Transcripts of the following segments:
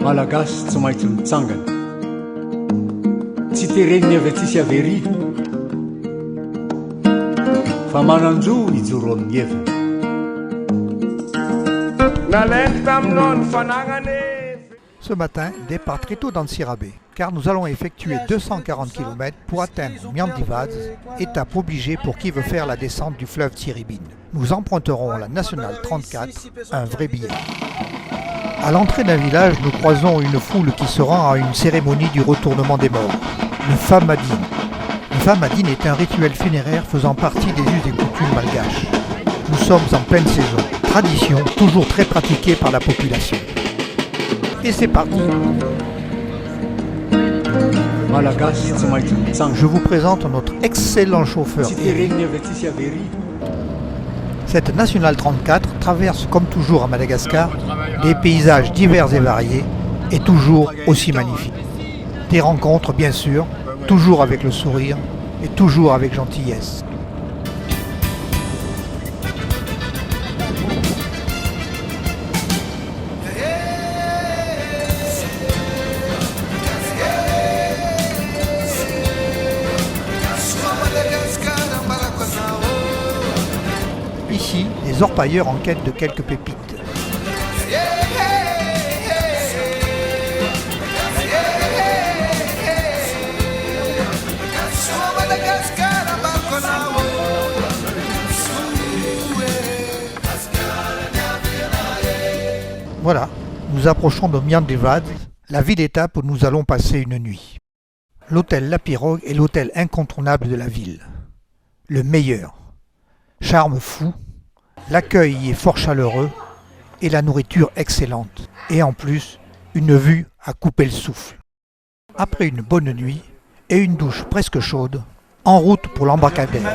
Malagasy tsy maintsy mitsangana. Tsy tereniny avy tsisy averiha, fa mananjo ijoro amin'ny heviny. Ce matin, départ très tôt dans Sirabé, car nous allons effectuer 240 km pour atteindre Miandivad, étape obligée pour qui veut faire la descente du fleuve Tsiribine. Nous emprunterons la nationale 34, un vrai billet. À l'entrée d'un village, nous croisons une foule qui se rend à une cérémonie du retournement des morts, le Famadine. Le Famadine est un rituel funéraire faisant partie des us et coutumes malgaches. Nous sommes en pleine saison, tradition toujours très pratiquée par la population. Et c'est parti. Je vous présente notre excellent chauffeur. Cette nationale 34 traverse comme toujours à Madagascar des paysages divers et variés et toujours aussi magnifiques. Des rencontres bien sûr, toujours avec le sourire et toujours avec gentillesse. Ici, les orpailleurs en quête de quelques pépites. Voilà, nous approchons de Miandivad, la ville-étape où nous allons passer une nuit. L'hôtel La Pirogue est l'hôtel incontournable de la ville. Le meilleur. Charme fou, l'accueil y est fort chaleureux et la nourriture excellente. Et en plus, une vue à couper le souffle. Après une bonne nuit et une douche presque chaude, en route pour l'embarcadère.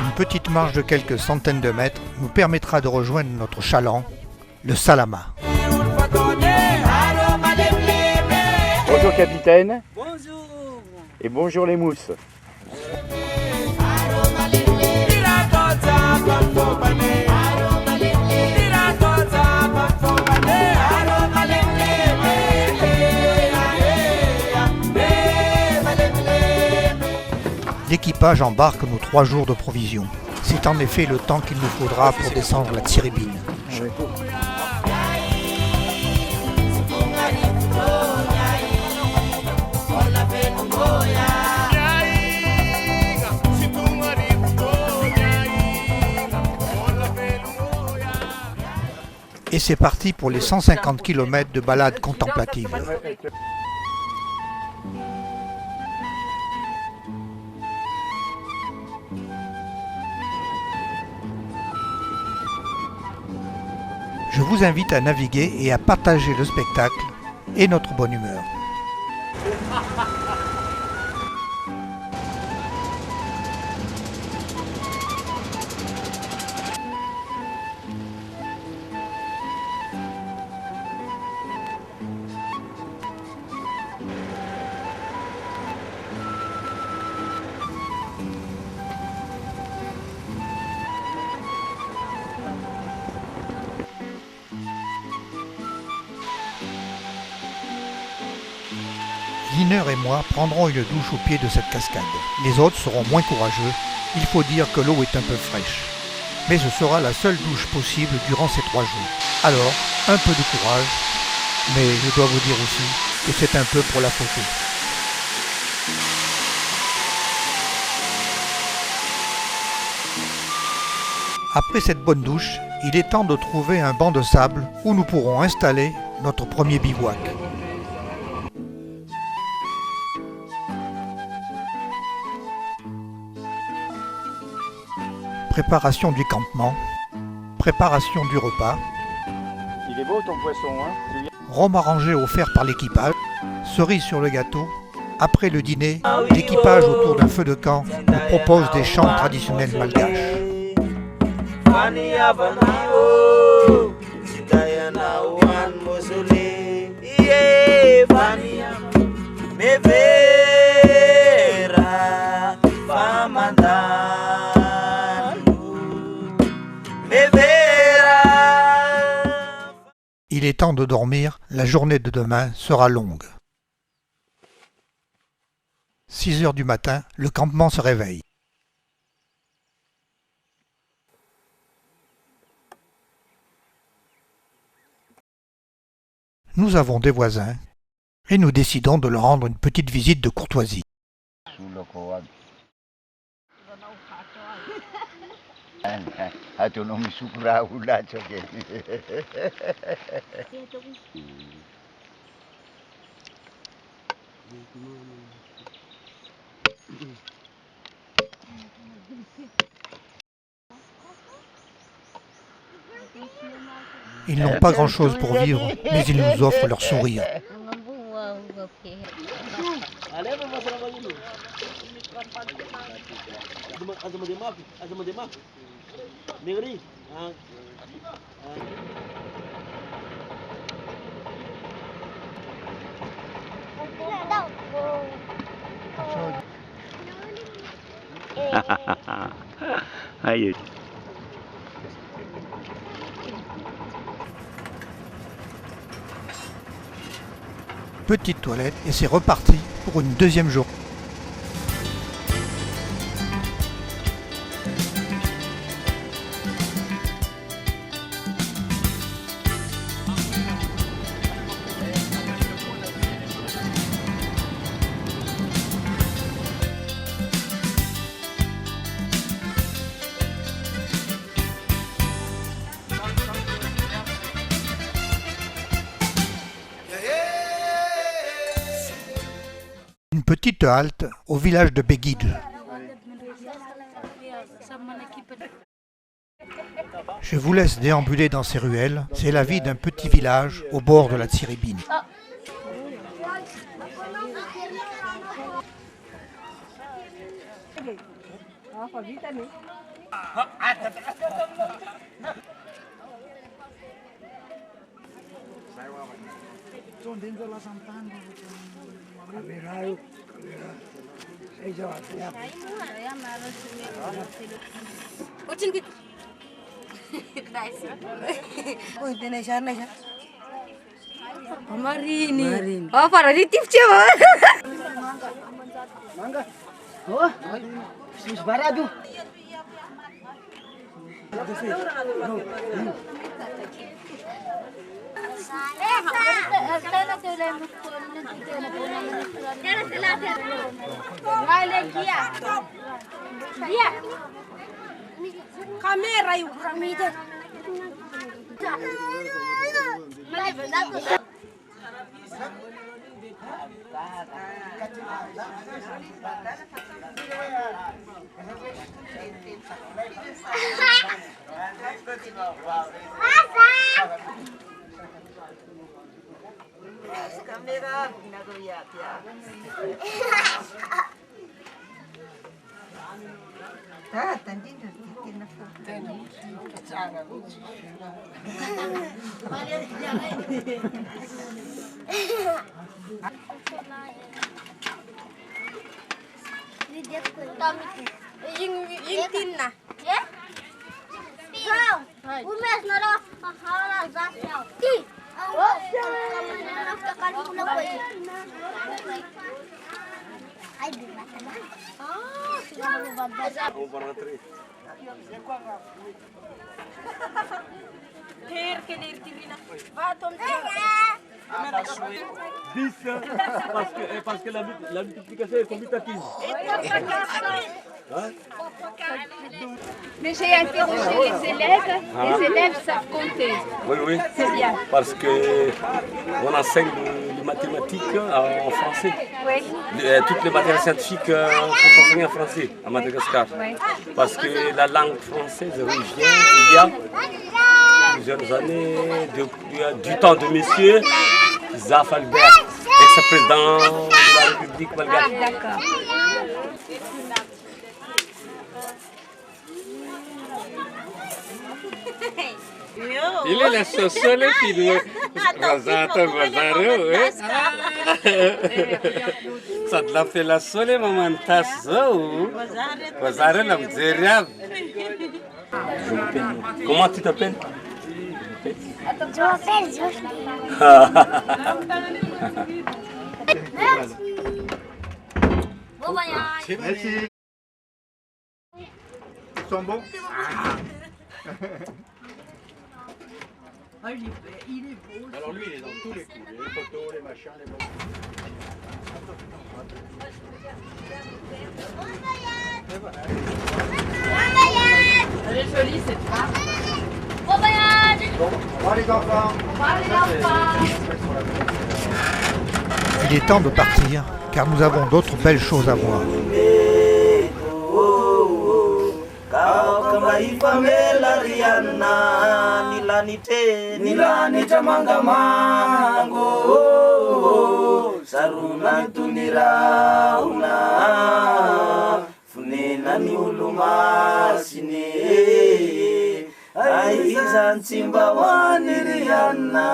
Une petite marche de quelques centaines de mètres nous permettra de rejoindre notre chaland, le Salama. Bonjour capitaine. Bonjour. Et bonjour les mousses. L'équipage embarque nos 3 jours de provisions. C'est en effet le temps qu'il nous faudra pour descendre la Tsiribine. Et c'est parti pour les 150 km de balade contemplative. Je vous invite à naviguer et à partager le spectacle et notre bonne humeur. Liner et moi prendrons une douche au pied de cette cascade. Les autres seront moins courageux, il faut dire que l'eau est un peu fraîche. Mais ce sera la seule douche possible durant ces 3 jours. Alors, un peu de courage, mais je dois vous dire aussi que c'est un peu pour la photo. Après cette bonne douche, il est temps de trouver un banc de sable où nous pourrons installer notre premier bivouac. Préparation du campement, préparation du repas. Il est beau ton poisson, hein? Rhum arrangé offert par l'équipage, cerise sur le gâteau. Après le dîner, l'équipage autour d'un feu de camp nous propose des chants traditionnels malgaches. Meve temps de dormir, la journée de demain sera longue. 6 heures du matin, le campement se réveille. Nous avons des voisins et nous décidons de leur rendre une petite visite de courtoisie. Ils n'ont pas grand-chose pour vivre, mais ils nous offrent leur sourire. Aïe. Petite toilette et c'est reparti pour une deuxième journée. Une petite halte au village de Begid. Je vous laisse déambuler dans ces ruelles. C'est la vie d'un petit village au bord de la Tsiribine. Marini. Oh, para relatif siya. Mangga. Oh, sus barado. Kamera yung kamera. Kamera ginagawa ya. Tandin titin na po. Yung tin na. Yeah? Wow! Umes na lang. Hala, zasyaw. Ti! Ay, di ba na? Ah, siguro ba ba? Ter kelir tirina. Va tom. 10 parce que la multiplication est commutative. Hein? Mais j'ai interrogé les élèves savent compter. Oui, C'est bien. parce qu'on enseigne les mathématiques en français. Oui. Toutes les matières scientifiques sont enseignées en français à Madagascar. Oui. Parce que la langue française revient il y a plusieurs années, du temps de monsieur Zaf Albert, ex-président de la République malgache. Ah, d'accord. Il est la sosole qui nous rasata bazaro, ça te l'a fait la sole maman tasso. Bazaro la mzeria. Comment tu t'appelles? Bon voyage. Merci. Ils sont bons? Ah, il est beau. Alors lui, il est dans tous les coups, les photos, les machins, les machins. Elle est jolie cette femme. Bon voyage. Bon, au revoir les enfants. Il est temps de partir, car nous avons d'autres belles choses à voir. Nilanita mangamango saruna tunira una funena ni ulumasine aizan simba waniriana